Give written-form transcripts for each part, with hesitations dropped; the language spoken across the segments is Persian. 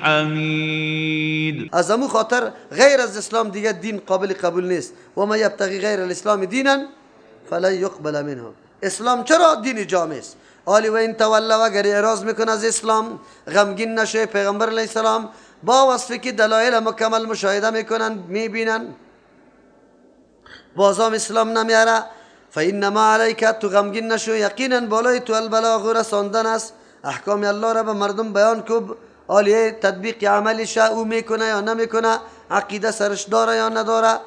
حمید. از همون خاطر غیر از اسلام دیگه دین قابل قبول نیست. و ما یبتغی غیر الاسلام دینا فلا یقبل منه. اسلام چرا دین جامع است؟ آلی و این تولوا، اگر اعراض میکنه از اسلام، غمگین نشه، پیغمبر علیه السلام با وصفی که دلایل مکمل مشاهده میکنن، میبینن، بازام اسلام نمیاره، فانما علیک، تو غمگین نشو، یقینا بالای تو البلاغ، رساندن است احکام الله را به مردم بیان کو. آلی تطبیق عملیش او میکنه یا نمیکنه، عقیده سرش داره یا نداره،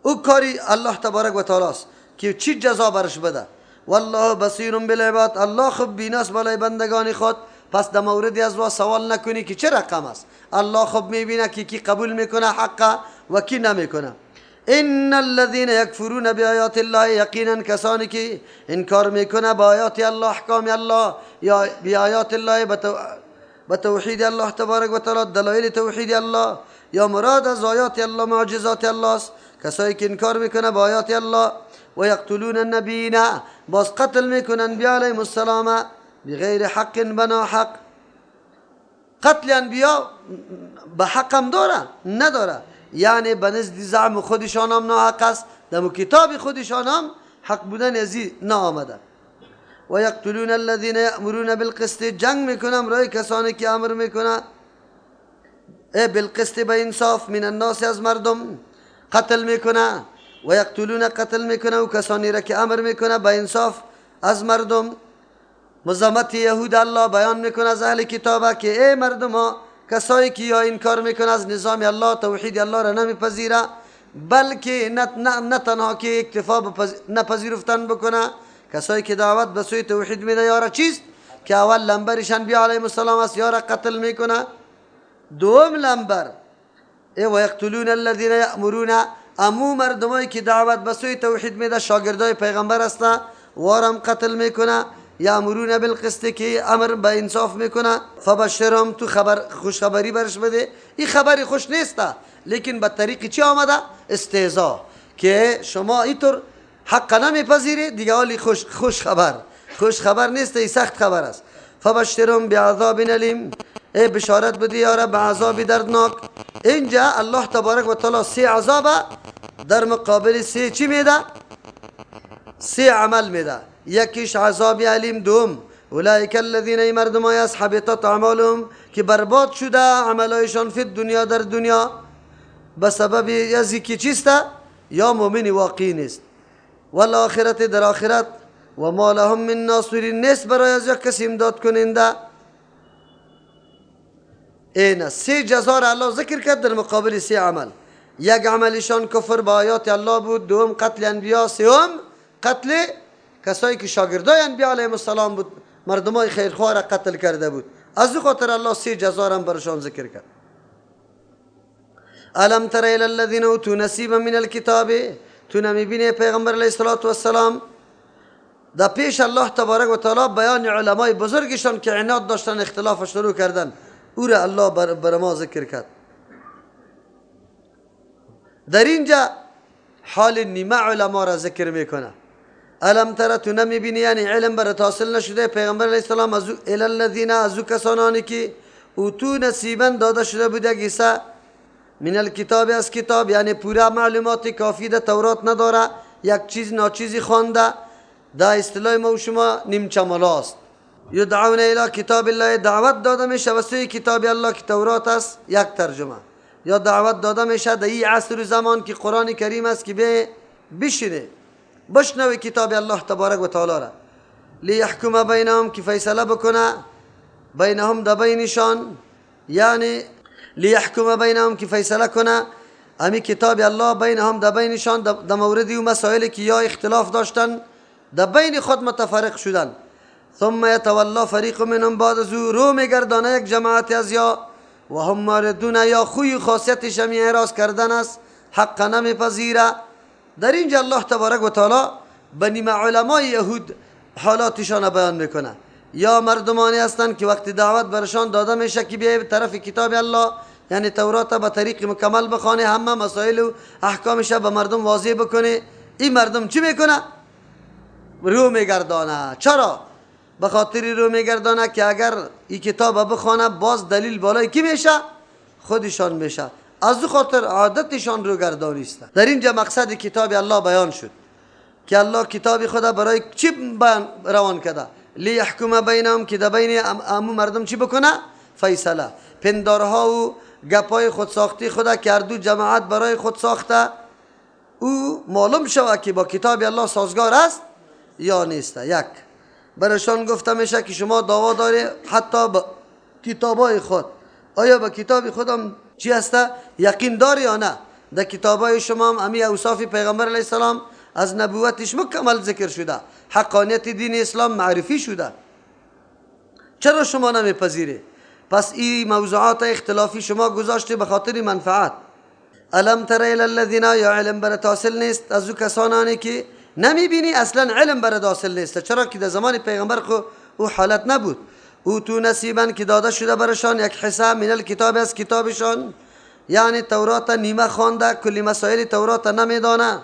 او کاری الله تبارک و تعالی است که چی جزا برش بده. والله بصیر بالعباد، الله خب بیناست بالای بندگان خود. پس در موردی از وا سوال نکنی که چه رقم است. الله خب میبینه که کی قبول میکنه حق و کی نمیکنه. ان الذين يكفرون بآيات الله، یقینا کسانی که انکار میکنه با آیات الله، احکام الله، یا بآیات الله، به توحید الله تبارک و تعالی، دلایل توحید الله، یا مراد از آیات الله معجزات الله است. کسایی که انکار میکنه با آیات الله. و یقتلون النبیین، باز قتل میکنن انبیا علیهم السلام بغیر حق، بنا حق. قتل انبیا به حقم داره نداره، یعنی به نزد زعم خودشان هم ناحق است، در کتاب خودشان هم حق بودن ازی نآمده. و یقتلون الذین یأمرون بالقسط، جنگ میکنم رای کسانی که امر میکنه بالقسط، به انصاف، من الناس، از مردم. قتل میکنه و یقتلون، قتل میکنه و کسانی را که امر میکنه به انصاف از مردم. مزامت یهود الله بیان میکنه از اهل کتابه که ای مردم ها، کسایی که یا انکار میکنه از نظام الله، توحید الله را نمیپذیره، بلکه نه تنها که اکتفا نپذیرفتن بکنه، کسایی که دعوت به سوی توحید میده، یارا چیست که اول لنبرش انبیا علیهم السلام است، یارا قتل میکنه. دوم لنبر و یقتلون الذین یأمرون، امو مردمایی که دعوت به سوی توحید میده، شاگردای پیغمبر هستن، وارم قتل میکنه. یامرون بالقسط، که امر به انصاف میکنه. فبشرهم، تو خوشخبری برش بده. این خبری خوش نیسته، لیکن به طریق چی آمده؟ استهزا، که شما اینطور حق نمیپذیری دیگه. حالی خوش خبر نیست، این سخت خبر است. فبشرهم بعذاب الیم، ای بشارت بدی یارا به عذاب دردناک. اینجا الله تبارک و تعالی سه عذاب در مقابل سه چی میده؟ سه عمل میده. یکیش عذاب علیم. دوم اولئک الذین، مردمای است حبطت اعمالهم، که برباد شده عملایشان فی دنیا، در دنیا، به سبب یزی که چیسته؟ یا مؤمن واقعی نیست. والآخرت، در آخرت، و ما لهم من ناصرین، نیست برای از یک کسی امداد کننده. این سه جزا را الله ذکر کرد در مقابل سه عمل. یک عملشان کفر با آیات الله بود. دوم قتل انبیا. سوم قتل کسایی که شاگردای انبیا علیهم السلام بود، مردمای خیرخواه را قتل کرده بود. از او خاطر الله سه جزا را برشان ذکر کرد. الم تر الی الذین اوتوا نصیبا من الکتاب، تو نمیبینی پیغمبر علیه السلام در پیش الله تبارک و تعالی بیان علمای بزرگشان که عناد داشتن، اختلاف شروع کردن، او را الله بر ما ذکر کرد. در اینجا حال نیمه علما را ذکر میکنه. الم تر، تو نمیبینی، یعنی علم برات حاصل نشده پیغمبر علیه السلام، از الی الذین، از او کسانانی که اوتو نصیبا داده شده بود یک حصه، من الکتاب، از کتاب، یعنی پورا معلومات کافی ده، تورات نداره، یک چیز ناچیزی خوانده. دا اصطلاح ما و شما نیمچه ملاست. یدعون الی کتاب الله، دعوت داده میشه به سوی کتاب الله که تورات است، یک ترجمه. یا دعوت داده میشه در این عصر و زمان که قرآن کریم است که بشینه بشنوه کتاب الله تبارک و تعالی را. لیحکم بینهم، که فیصله بکنه بینهم، در بینشان، یعنی لیحکم بینهم، که فیصله کنه امی کتاب الله بینهم، در بینشان، در موردی و مسائلی که یا اختلاف داشتن در بین خود متفرق شدن. ثم یتولا فریق منهم، بعد از او رو میگردانه یک جماعت از یا و هم ماردون، یا خوی خاصیتش همی اعراض کردن است، حق نمیپذیره. در اینجا الله تبارک و تعالی به نیمه علمای یهود حالاتشان بیان میکنه. یا مردمانی هستند که وقتی دعوت برشان داده میشه که بیای به طرف کتاب الله، یعنی تورات به طریق مکمل بخونه، همه مسائل و احکامش به مردم واضح بکنه، این مردم چی میکنه؟ رو میگردانه. چرا؟ به خاطر رو میگردانه که اگر این کتاب بخوانه باز دلیل بالای کی میشه؟ خودشان میشه. از او خاطر عادتشان رو گردانی است. در اینجا مقصد کتاب الله بیان شد که الله کتاب خدا برای چی روان کرده؟ لیحکم بینهم، که در بین امو مردم چی بکنه؟ فیصله. پندارها و گپای خود ساختی خدا که هر دو جماعت برای خود ساخته او معلوم شود که با کتاب الله سازگار است یا نیست. یک، برشان گفته میشه که شما دعوا داری حتی با کتابای خود، آیا با کتاب خودم چی هسته؟ یقین داری یا نه؟ در کتابای شما هم امی اوصاف پیغمبر علیه السلام از نبوتش مکمل ذکر شده، حقانیت دین اسلام معرفی شده، چرا شما نمیپذیری؟ پس این موضوعات اختلافی شما گذاشته به خاطر منفعت. الم تر الی الذین، یا علم برات حاصل نیست از او کسانانی که نمیبینی اصلا علم برات حاصل نیست؟ چرا که در زمان پیغمبر خو او حالت نبود. او تو نصیبا که داده شده برشان یک حصه من الکتاب از کتابشان، یعنی تورات نیمه خوانده، کلی مسائل تورات نمیدانه.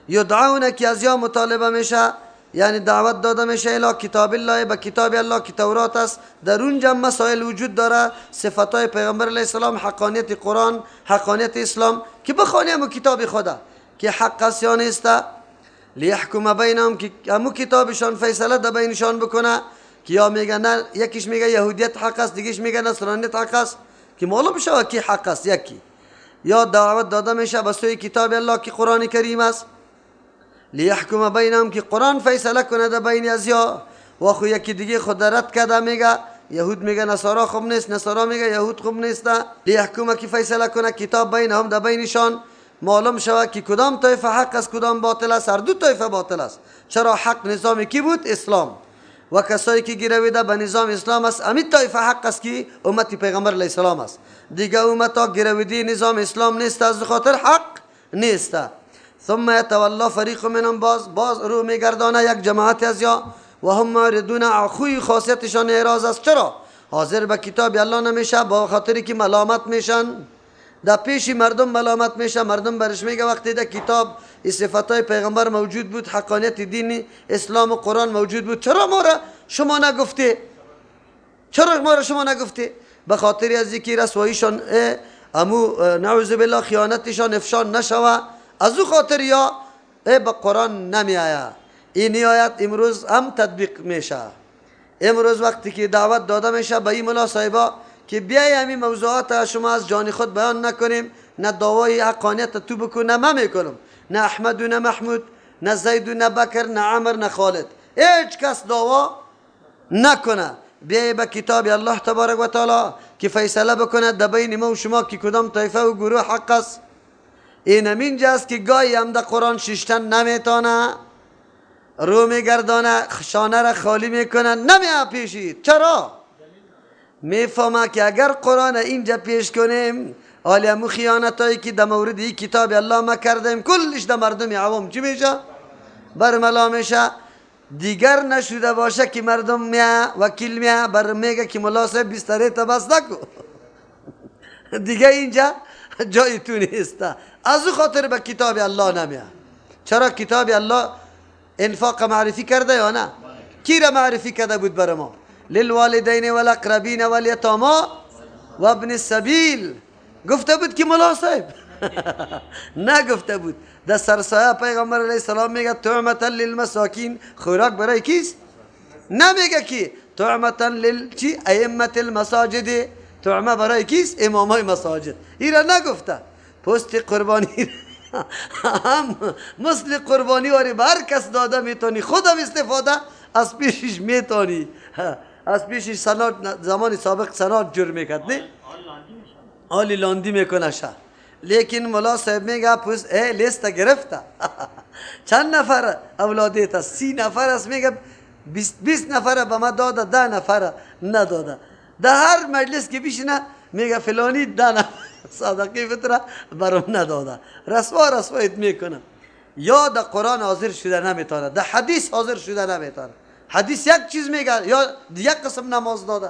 یدعون که از یا مطالبه میشه، یعنی دعوت داده میشه الی کتاب الله، به کتاب الله که تورات است. در اونجا مسائل وجود داره، صفاتای پیغمبر علیه السلام، حقانیت قرآن، حقانیت اسلام، که بخوانیم و کتاب خدا که حق است یا نیست. لیحکم بینهم، که همو کتابشان فیصله در بینشان بکنه، که یا میگه نه، یکیش میگه یهودیت حق است، دیگهش میگه نصرانیت حق است، که معلوم شود کی حق است. یکی یا دعوت داده میشه به سوی کتاب الله که قرآن کریم است. لیحکم بینهم، که قرآن فیصله کنه در بین از یا و خو یکی دیگه خود رد کرده، میگه یهود میگه نصارا خوب نیست، نصارا میگه یهود خوب نیست. لیحکم، که فیصله کنه کتاب بینهم در بینشان، معلوم شود که کدام طایفه حق است کدام باطل است. هر دو طایفه باطل است. چرا؟ حق نظام کی بود؟ اسلام. و کسایی که گرویده به نظام اسلام است، همین طایفه حق است که امت پیغمبر علیه السلام است. دیگه امت ها گرویده نظام اسلام نیست، از خاطر حق نیست. ثم یتولا فریق منهم، باز رو میگردانه یک جماعت از یا و هم معرضون، اخوی خاصیتشان اعراض است. چرا؟ حاضر به کتاب الله نمیشه، با خاطری که ملامت میشن، در پیش مردم ملامت میشه. مردم برش میگه وقتی در کتاب صفاتای پیغمبر موجود بود، حقانیت دین اسلام و قرآن موجود بود، چرا ما را شما نگفتی؟ چرا ما را شما نگفتی؟ به خاطر از اینکه رسواییشان امو نعوذ بالله خیانتشان افشان نشوه، از او خاطر یا به قرآن نمی آید. این آیت امروز هم تطبیق میشه. امروز وقتی که دعوت داده میشه به این ملا صاحبا که بیای همین موضوعات شما از جان خود بیان نکنیم، نه دعوای حقانیت تو بکن، نه من میکنم، نه احمد و نه محمود، نه زید و نه بکر، نه عمر، نه خالد، هیچ کس دعوا نکنه. بیای به کتاب الله تبارک و تعالی که فیصله بکنه در بین ما و شما که کدام طایفه و گروه حق است. این همین جاست که گاهی هم در قرآن ششتن نمیتونه، رو میگردانه، شانه را خالی میکنه، نمیه پیشید. چرا؟ میفهمه که اگر قرآن اینجا پیش کنیم، حالی همون خیانت هایی که در مورد این کتاب الله ما کردیم کلش در مردم عوام چی میشه؟ برملا میشه. دیگر نشده باشه که مردم میه وکیل میه بر میگه که ملا صاحب بستره تا بس نکو دیگه اینجا جای تو نیست. از او خاطر به کتاب الله نمیه. چرا؟ کتاب الله انفاق معرفی کرده یا نه؟ کی را معرفی کرده بود بر ما؟ للوالدین والاقربین والیتاما و ابن السبیل. گفته بود که ملا صاحب؟ نگفته بود. در سرسایه پیغمبر علیه السلام میگه طعمتا للمساکین، خوراک برای کیست؟ نمیگه کی طعمتا للچی ائمه المساجد، طعمه برای کیست؟ امامای مساجد. این را نگفته. پست قربانی هم مثل قربانی واری به هر کس داده میتونی، خودم استفاده از پیشش میتونی. از پیشش سنات زمان سابق سنات جور میکرد نه؟ آلی لاندی میکنه شه. لیکن ملا صاحب میگه پس لیست گرفته چند نفر اولادیت است؟ 30 نفر است. میگه 20 نفر به ما داده، 10 نفر نداده. در هر مجلس که بیشینه میگه فلانی 10 نفر صدقه فطره برام نداده. رسوایت میکنه. یا در قرآن حاضر شده نمیتونه، در حدیث حاضر شده نمیتونه. حدیث یک چیز میگه یا یک قسم نماز داده،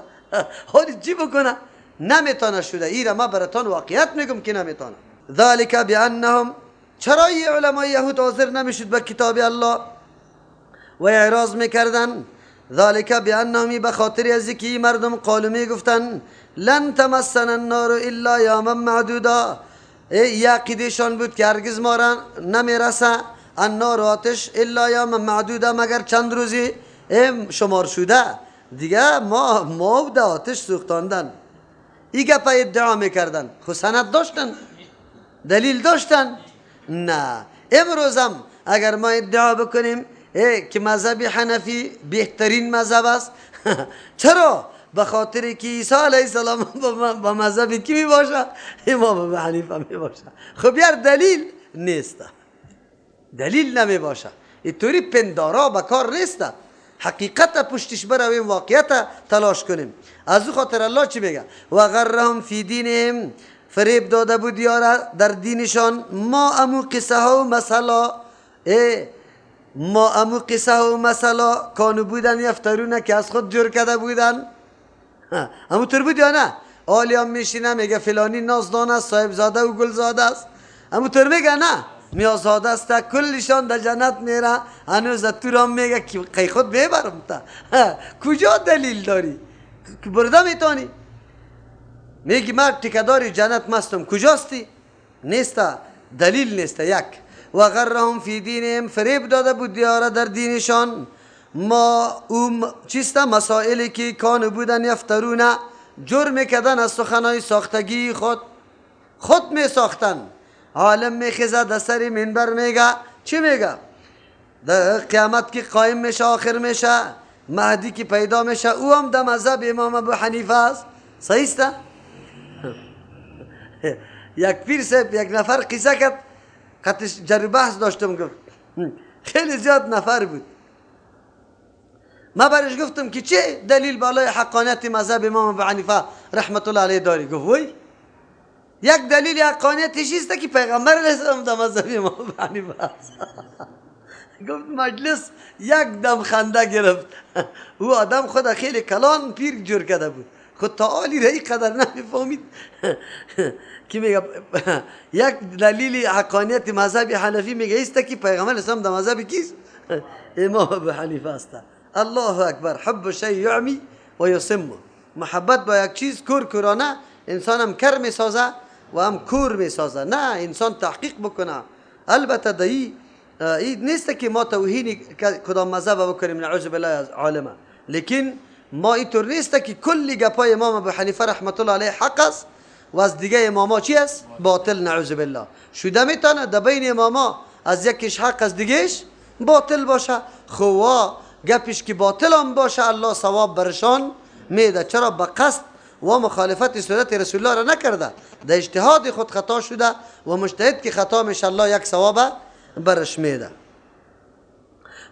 حالی چی بکنه؟ نمیتونه شده. ایره ما براتون واقعیت میگم که نمیتونه. ذالک بانهم، چرا علمای یهود حاضر نمیشد به کتاب الله و اعراض میکردن؟ ذالک بانهم به خاطر از که مردم قالو می گفتن لن تمسنا النار الا یاما معدودا، یقیدشان بود که هرگز ما را نمیرسه النار آتش الا یاما معدودا مگر چند روزی شمار شده. دیگه ما بوده آتش سوختاندن. این گپ ادعا میکردن. خو سند داشتن؟ دلیل داشتن؟ نه. امروزم اگر ما ادعا بکنیم که مذهب حنفی بهترین مذهب است چرا؟ به خاطر که عیسی علیه السلام با مذهب کی می باشه؟ امام ابو حنیفه می باشه. خب یار دلیل نیست، دلیل نمی باشه. اینطوری پندارا به کار نیست. حقیقت پشتش برویم، واقعیت تلاش کنیم. از او خاطر الله چی میگه؟ و غرهم فی دینهم، فریب داده بود یارا در دینشان ما امو قصه ها و مثلا ما امو قصه و مثلا کانو بودن یفترونه که از خود جور کرده بودن. امو طور بود یا نه؟ آلیام میشینه میگه فلانی نازدان است، صاحب زاده و گل زاده است. امو طور میگه نه، میازاده است، کلشان در جنت میره. هنوز تو هم میگه که قی خود ببرم تا. کجا دلیل داری؟ برده میتانی؟ میگی من تکداری جنت مستم، کجاستی؟ نیسته، دلیل نیسته. یک و غرهم فی دینهم، فریب داده بود دیاره در دینشان ما چیسته مسائلی که کانو بودن یفترونه جرم میکردن از سخنهای ساختگی خود می ساختن. عالم میخیزه در سر منبر میگه چی میگه؟ در قیامت که قایم میشه، آخر میشه، مهدی که پیدا میشه، او هم در مذهب امام ابو حنیفه است. صحیح است؟ یک پیر صاحب یک نفر قصه کرد، قطعش جر بحث داشتم، گفت خیلی زیاد نفر بود. ما برش گفتم که چه دلیل بالای حقانیت مذهب امام ابو حنیفه رحمت الله علیه داری؟ گفت وای یک دلیل حقانیتش است که پیغمبر علیه السلام در مذهب امام ابو حنیفه است. گفت مجلس یک دم خنده گرفت. او آدم خود خیلی کلان پیر جور کرده بود، خود تعالی رای قدر نمیفهمید که میگه یک دلیل حقانیت مذهب حنفی میگه است که پیغمبر اسلام در مذهب کیست؟ امام ابو حنیفه است. الله اکبر. حب شیء یعمی و یسمه. محبت با یک چیز کورانه انسان هم کر میسازه و هم کور میسازه. نه، انسان تحقیق بکنه. البته این نیست که ما توهین کدام مذهب بکنیم، نعوذ بالله از عالمه، لیکن ما اینطور نیست که کلی گپای امام ابو حنیفه رحمت الله علیه حق است و از دیگه اماما چی است؟ باطل. نعوذ بالله. شده میتونه در بین اماما از یکیش حق از دیگهش باطل باشه. خوا گپش که باطل هم باشه الله ثواب برشان میده. چرا؟ به قصد و مخالفت سنت رسول الله را نکرده، در اجتهاد خود خطا شده و مجتهد که خطا میشه الله یک ثواب برش میده.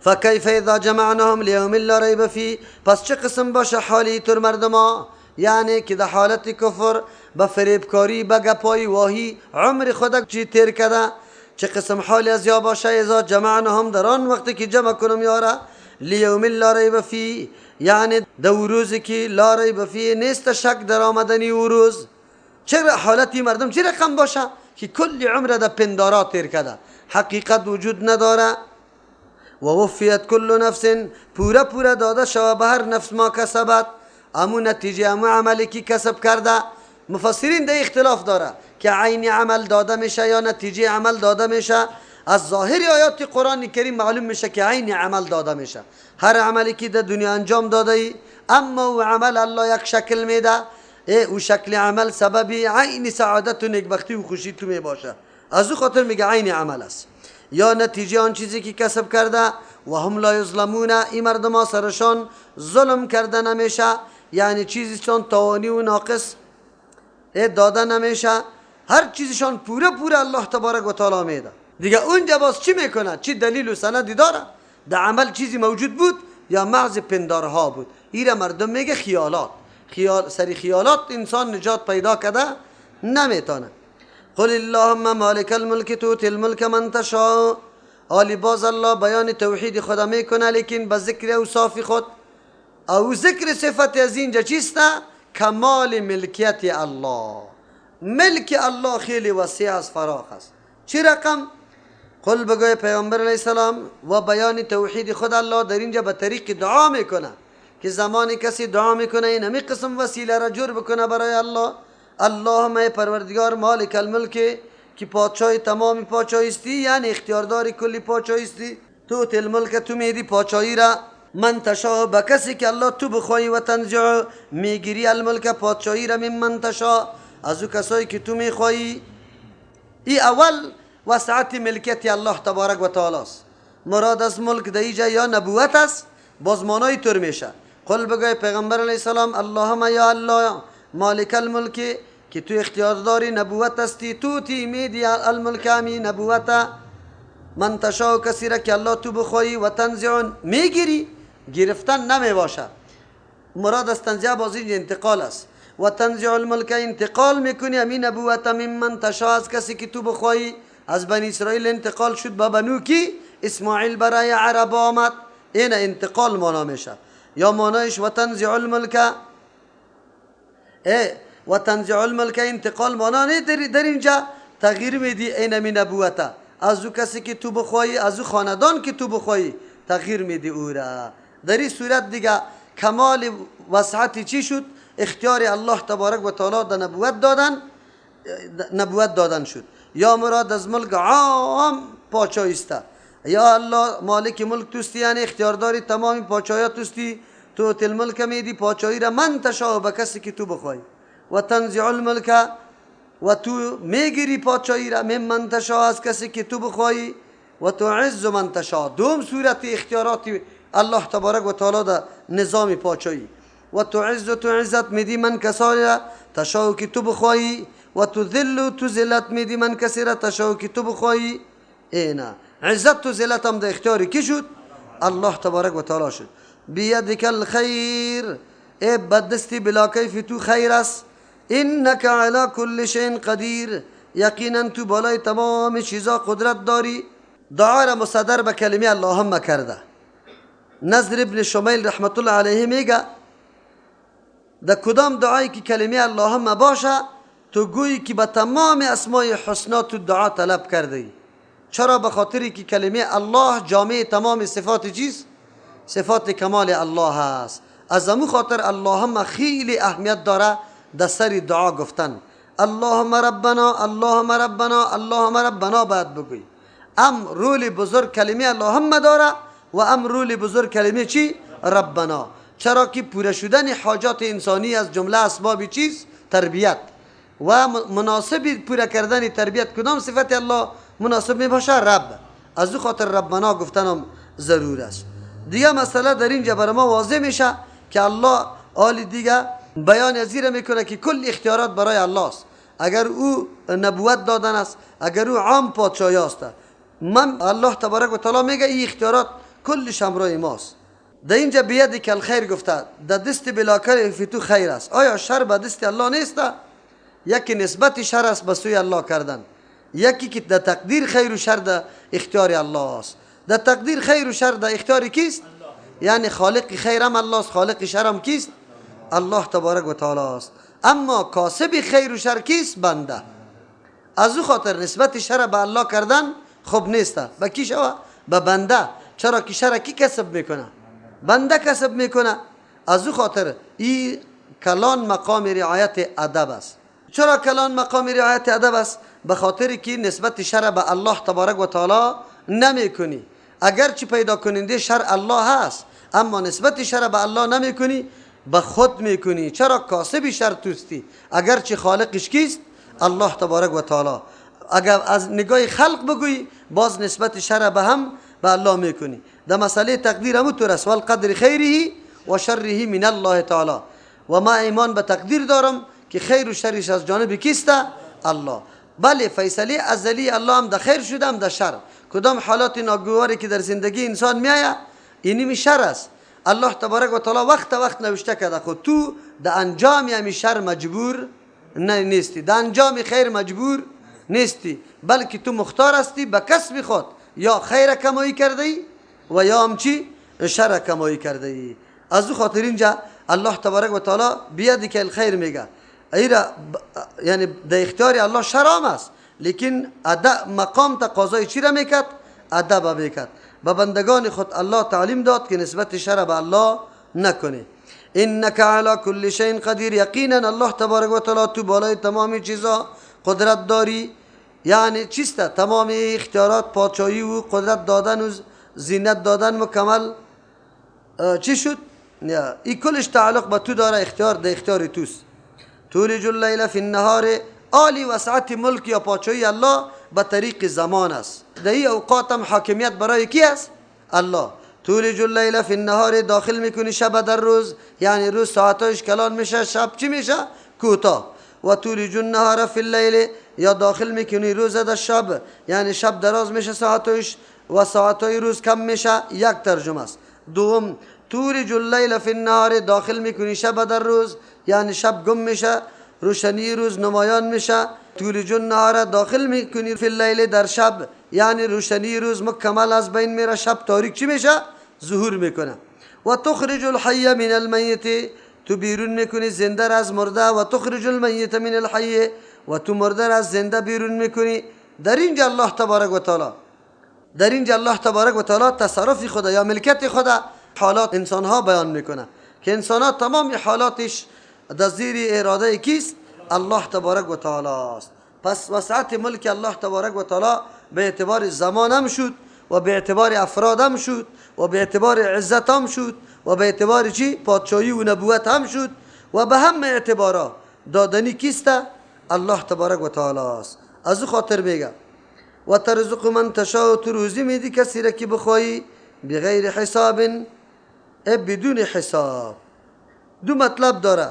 فکیف اذا جمعناهم لیوم لا ریب فیه، پس چه قسم باشه حالی تر مردما، یعنی که در حالت کفر به فریبکاری به گپای واهی عمر خود چی تیر کرده، چه قسم حالی از یا باشه اذا جمعناهم در آن وقتی که جمع کنم یارا لیوم لا ریب فیه، یعنی در روزی که لا ریب فیه نیست شک در آمدنی او روز. چه حالتی مردم چه رقم باشه که کل عمر در پندارات تیر کرده، حقیقت وجود نداره. و وفیت کل نفس، پورا داده شود به هر نفس ما کسبت، امو نتیجه امو عملی که کسب کرده. مفسرین ده اختلاف داره که عین عمل داده میشه یا نتیجه عمل داده میشه. از ظاهر آیات قرآن کریم معلوم میشه که عین عمل داده میشه. هر عملی که در دنیا انجام داده ای، اما او عمل الله یک شکل میده، او شکل عمل سببی عین سعادت و نیکبختی و خوشی تو می باشه. از او خاطر میگه عین عمل است یا نتیجه آن چیزی که کسب کرده. و هم لا یظلمون، این مردم ها سرشان ظلم کرده نمیشه، یعنی چیزشان تاوانی و ناقص داده نمیشه. هر چیزشان پورا الله تبارک و تعالی میده. دیگه اونجا باز چی میکنه؟ چی دلیل و سندی داره؟ در عمل چیزی موجود بود یا محض پندارها بود؟ ایره مردم میگه خیالات. سری خیالات انسان نجات پیدا کرده نمیتونه. قل اللهم مالک الملک تؤتی الملک من تشاء. آلی باز الله بیان توحید خدا میکنه، لیکن به ذکر اوصاف خود او ذکر صفت از اینجا چیست؟ کمال ملکیت الله. ملک الله خیلی وسیع است، فراخ است. چی رقم؟ قل بگوی پیامبر علیه السلام و بیان توحید خود الله در اینجا به طریق دعا میکنه. که زمانی کسی دعا میکنه این همین قسم وسیله را جور بکنه برای الله. اللهم ای پروردگار مالک الملک که پادشاه تمام پادشاهی استی، یعنی اختیارداری کلی پادشاهی استی. تو تل ملک تو میدی پادشاهی را من تشاء به کسی که الله تو بخوای، و تنزع میگیری الملک پادشاهی را من تشاء از او کسایی که تو میخوای. ای اول وسعت ملکیت الله تبارک و تعالی است. مراد از ملک در اینجا یا نبوت است، باز مانای طور میشه. قل بگوی پیغمبر علیه السلام اللهم یا الله مالک الملک که تو اختیار داری نبوت استی، تو تی میدی الملک امی نبوت من تشاء کسی را که الله تو بخوایی، و تنزع میگیری، گرفتن نمی باشه. مراد از تنزیع باز اینجا انتقال است. و تنزع الملک انتقال میکنی همین نبوت من تشاء از کسی که تو بخوایی. از بنی اسرائیل انتقال شد به بنو کی اسماعیل برای عرب آمد، این انتقال مانا میشه. یا مانایش و تنزع الملک و تنزع الملک انتقال مانا نه، در اینجا تغییر میدی این می نبوته از او کسی که تو بخوایی، از او خاندان که تو بخوایی تغییر میدی او را. در این صورت دیگه کمال وسعتی چی شد؟ اختیار الله تبارک و تعالی در نبوت دادن شد. یا مراد از ملک عام پادشاهی است. یا الله مالک ملک توستی، یعنی اختیارداری تمامی پادشاهی توستی. تو تل ملک میدی پادشاهی را من تشاء به کسی که تو بخوای، و تنزع الملک و تو میگیری پادشاهی را من تشاء از کسی که تو بخوای، و تو عز من تشاء. دوم صورت اختیارات الله تبارک و تعالی در نظام پادشاهی. و تو عز تو عزت میدی من کسایی را تشاء که تو بخوای، و تو ذل تو ذلت میدی من کسی را تشاء که تو بخوای. اینا عزت تو ذلت هم در اختیاری کی شد؟ الله تبارک و تعالی شد. بیدک الخیر ای بدستی بلا کیف تو خیر است. انک علی کل شیء قدیر یقینا تو بالای تمام چیزا قدرت داری. دعا را مصدر به کلمه اللهم کرده. نظر ابن شمیل رحمت الله علیه میگه در کدام دعایی که کلمه اللهم باشه تو گویی که به تمام اسماء حسنا تو دعا طلب کرده ای. چرا؟ به خاطری که کلمه الله جامع تمام صفات چیست؟ صفات کمال الله هست. از امو خاطر اللهم خیلی اهمیت داره در سر دعا گفتن. اللهم ربنا اللهم ربنا اللهم ربنا باید بگوی. رول بزرگ کلمه اللهم داره و رول بزرگ کلمه چی؟ ربنا. چرا که پوره شدن حاجات انسانی از جمله اسباب چیز؟ تربیت. و مناسب پوره کردن تربیت کدام صفت الله مناسب می باشه؟ رب. از او خاطر ربنا گفتنم ضرور است. دیگه مسئله در اینجا برای ما واضح میشه که الله آل دیگه بیان ازیره میکنه که کل اختیارات برای الله است. اگر او نبوت دادن است، اگر او عام پادشاهی است، من الله تبارک و تعالی میگه این اختیارات کلش همراه ماست. در اینجا بیدی که الخیر گفته در دست بلاکر فی تو خیر است. آیا شر به دست الله نیست؟ یکی نسبت شر است به سوی الله کردن، یکی که در تقدیر خیر و شر در اختیار الله است. در تقدیر خیر و شر در اختیار کیست؟ یعنی خالق خیر هم الله است، خالق شر هم کیست؟ الله تبارک و تعالی است. اما کاسب خیر و شر کیست؟ بنده. از او خاطر نسبت شر به الله کردن خوب نیست. به کی شوه؟ به بنده. چرا که شر کی کسب میکنه؟ بنده کسب میکنه. از او خاطر این کلان مقام رعایت ادب است. چرا کلان مقام رعایت ادب است؟ به خاطر که نسبت شر به الله تبارک و تعالی نمیکنی. اگر چی پیدا کننده شر الله هست، اما نسبت شر به الله نمیکنی، به خود میکنی. چرا؟ کاسب شر توستی. اگر چی خالقش کیست؟ الله تبارک و تعالی. اگر از نگاه خلق بگویی باز نسبت شر به الله میکنی. در مسئله تقدیر همونطور است. والقدر خیره و شره من الله تعالی. و ما ایمان به تقدیر دارم که خیر و شرش از جانب کیست؟ الله. بله فیصله ازلی الله هم در خیر شده هم در شر. کدام حالات ناگواری که در زندگی انسان میآید اینی شر است. الله تبارک و تعالی وقت نوشته کرده خود تو در انجام همی شر مجبور نیستی، در انجام خیر مجبور نیستی، بلکه تو مختار هستی به کسب خود یا خیر کمایی کرده ای و یا هم چی؟ شر کمایی کرده ای. از او خاطر اینجا الله تبارک و تعالی بیادی که الخیر میگه. ایرا یعنی در اختیار الله شرام است، لیکن ادب مقام تقاضای چی را میکرد؟ ادب میکرد. به بندگان خود الله تعلیم داد که نسبت شر به الله نکنه. انك على كل شيء قدیر، یقینا الله تبارک و تعالی تو بالای تمام چیزا قدرت داری. یعنی چیست؟ تمام اختیارات، پادشاهی و قدرت دادن و زینت دادن مکمل چی شد؟ این کلش تعلق به تو داره، اختیار ده اختیار توست. تولج اللیل فی النهار، عالی وسعت ملک یا پادشاهی الله به طریق زمان است. در این اوقات هم حاکمیت برای کی است؟ الله. تولج اللیل فی النهار، داخل میکنی شب در روز، یعنی روز ساعتاش کلان میشه، شب چی میشه؟ کوتاه. و تولج النهار فی اللیل، یا داخل میکنی روز در شب، یعنی شب دراز میشه ساعتاش و ساعتای روز کم میشه. یک ترجمه است. دوم، تولج اللیل فی النهار، داخل میکنی شب در روز، یعنی شب گم میشه، روشنی روز نمایان میشه. تولج النهار، داخل میکنی فی اللیل، در شب، یعنی روشنی روز مکمل از بین میره، شب تاریک چی میشه؟ ظهور میکنه. و تخرج الحی من المیت، تو بیرون میکنی زنده از مرده. و تخرج المیت من الحی، و تو مرده از زنده بیرون میکنی. در اینجا الله تبارک و تعالی، در اینجا الله تبارک و تعالی تصرف خدا یا ملکت خدا حالات انسان ها بیان میکنه که انسان ها تمام حالاتش در زیر اراده کیست؟ الله تبارک و تعالی است. پس وسعت ملک الله تبارک و تعالی به اعتبار زمان هم شد و به اعتبار افراد هم شد و به اعتبار عزت هم شد و به اعتبار چی؟ پادشاهی و نبوت هم شد و به همه اعتبارا دادنی کیست؟ الله تبارک و تعالی است. از او خاطر میگه و ترزق من تشاء، تو روزی میدی کسی را که بخواهی، بغیر حساب، بدون حساب. دو مطلب داره.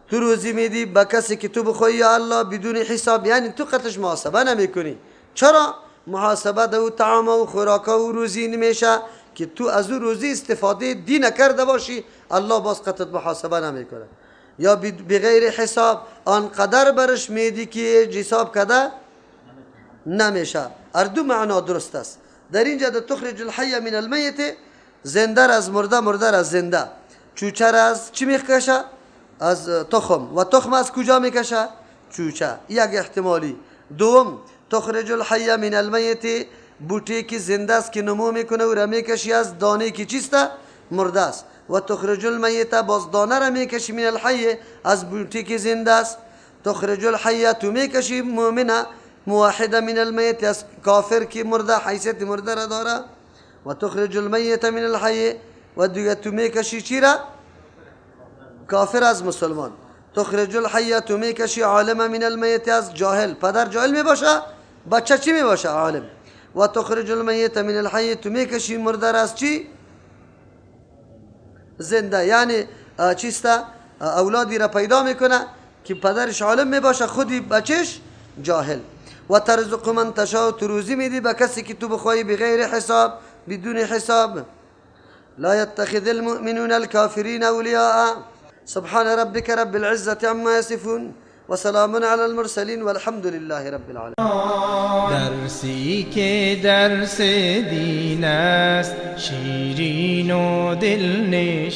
تو روزی میدی به کسی که تو بخواهی یا الله بدون حساب، یعنی تو قطعش محاسبه نمیکنی. چرا؟ محاسبه دو طعام و خوراک و روزی نمیشه که تو از او روزی استفاده دی نکرده باشی، الله باز قطعت محاسبه نمیکنه. یا بغیر حساب، آنقدر برش میدی که حساب کده نمیشه. هر دو معنا درست است. در اینجا در تخرج الحی من المیت، زنده از مرده، مرده از زنده. چوچه از چی میکشه؟ از تخم. و تخم از کجا میکشه؟ چوچه. یک احتمالی. دوم، تخرج الحی من المیت، بوٹی که زنده است که نمو میکنه و را میکشی از دانه که چیسته؟ مرده است. و تخرج المیت، باز دانه را میکشی من الحی، از بوٹی که زنده است. تخرج الحی، تو میکشی مؤمنه موحد من المیت، از کافر که مرده، حیثیت مرده را داره. و تخرج المیت من الحی، و دیگه تو میکشی چی را؟ کافر از مسلمان. تخرج الحی، تو میکشی عالم من المیت، از جاهل. پدر جاهل میباشه، بچه چی میباشه؟ عالم. و تخرج المیت من الحی، تو میکشی مرده از چی؟ زنده. یعنی چیسته؟ اولادی را پیدا میکنه که پدرش عالم میباشه، خودی بچش جاهل. و ترزق من تشاء، تو روزی میدی به کسی که تو بخواهی، بغیر حساب، بدون حساب. لا يتخذ المؤمنون الكافرين أولياء. سبحان ربك رب العزة عما يصفون وسلام على المرسلين والحمد لله رب العالمين. درسی که درس دین است، شیرین و دلنشین